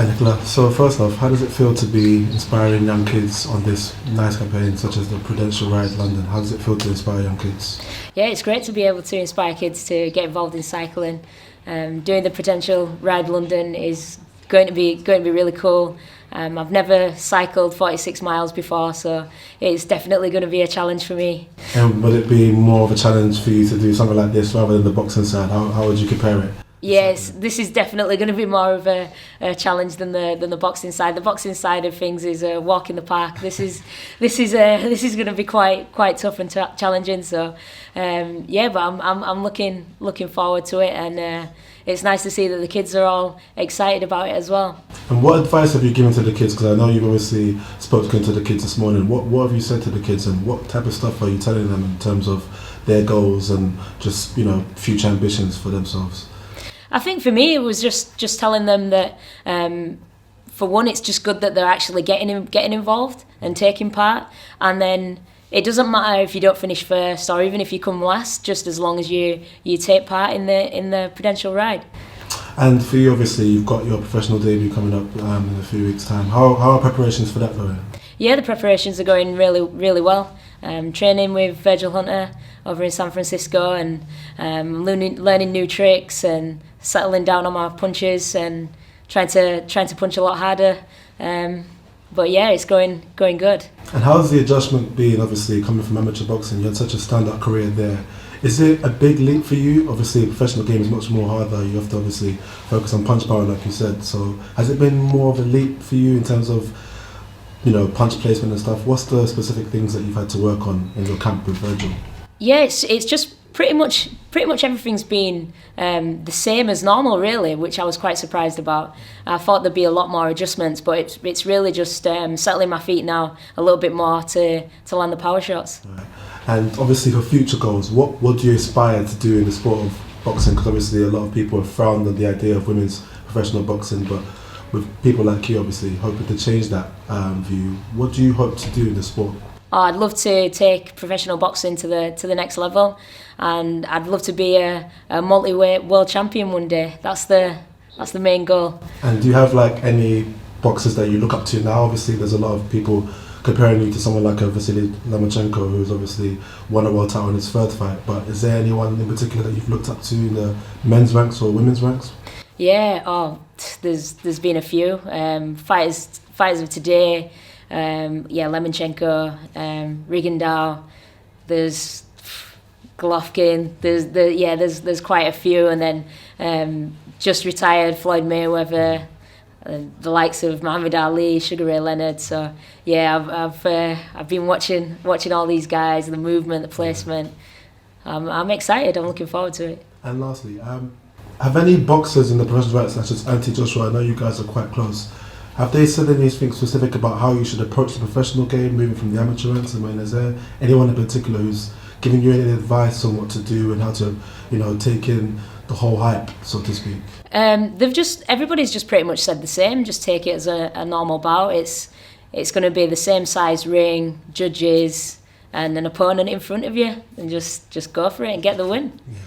Nicola, so first off, how does it feel to be inspiring young kids on this nice campaign such as the Prudential Ride London? How does it feel to inspire young kids? Yeah, it's great to be able to inspire kids to get involved in cycling. Doing the Prudential Ride London is going to be really cool. I've never cycled 46 miles before, so it's definitely going to be a challenge for me. And would it be more of a challenge for you to do something like this rather than the boxing side? How would you compare it? Yes, this is definitely going to be more of a challenge than the boxing side. The boxing side of things is a walk in the park. This is going to be quite tough and challenging. So yeah, but I'm looking forward to it, and it's nice to see that the kids are all excited about it as well. And what advice have you given to the kids? Because I know you've obviously spoken to the kids this morning. What have you said to the kids, and what type of stuff are you telling them in terms of their goals and just future ambitions for themselves? I think for me it was just telling them that for one, it's just good that they're actually getting involved and taking part, and then it doesn't matter if you don't finish first or even if you come last, just as long as you take part in the Prudential Ride. And for you, obviously, you've got your professional debut coming up in a few weeks' time. How are preparations for that going? Yeah, the preparations are going really well. Training with Virgil Hunter over in San Francisco, and learning new tricks and settling down on my punches and trying to punch a lot harder. But yeah, it's going good. And how's the adjustment been, obviously, coming from amateur boxing? You had such a stand-up career there. Is it a big leap for you? Obviously, a professional game is much more harder. You have to obviously focus on punch power, like you said. So has it been more of a leap for you in terms of punch placement and stuff? What's the specific things that you've had to work on in your camp with Virgil? Yeah, it's just pretty much everything's been the same as normal, really, which I was quite surprised about. I thought there'd be a lot more adjustments, but it's really just settling my feet now a little bit more to land the power shots. Right. And obviously for future goals, what do you aspire to do in the sport of boxing? Because obviously a lot of people have frowned on the idea of women's professional boxing, but with people like you obviously hoping to change that view, what do you hope to do in the sport? I'd love to take professional boxing to the next level, and I'd love to be a multi-weight world champion one day. That's the main goal. And do you have any boxers that you look up to now? Obviously there's a lot of people comparing you to someone like a Vasily Lomachenko, who's obviously won a world title in his third fight, but is there anyone in particular that you've looked up to in the men's ranks or women's ranks? Yeah, there's been a few fighters of today. Lomachenko, Rigondeaux, there's Golovkin, there's quite a few, and then just retired Floyd Mayweather, the likes of Muhammad Ali, Sugar Ray Leonard. So yeah, I've been watching all these guys, the movement, the placement. I'm excited. I'm looking forward to it. And lastly, have any boxers in the professional ranks, such as Anthony Joshua, I know you guys are quite close, have they said anything specific about how you should approach the professional game, moving from the amateur ranks? I mean, is there anyone in particular who's giving you any advice on what to do and how to, take in the whole hype, so to speak? Everybody's just pretty much said the same. Just take it as a normal bout. It's going to be the same size ring, judges, and an opponent in front of you, and just go for it and get the win. Yeah.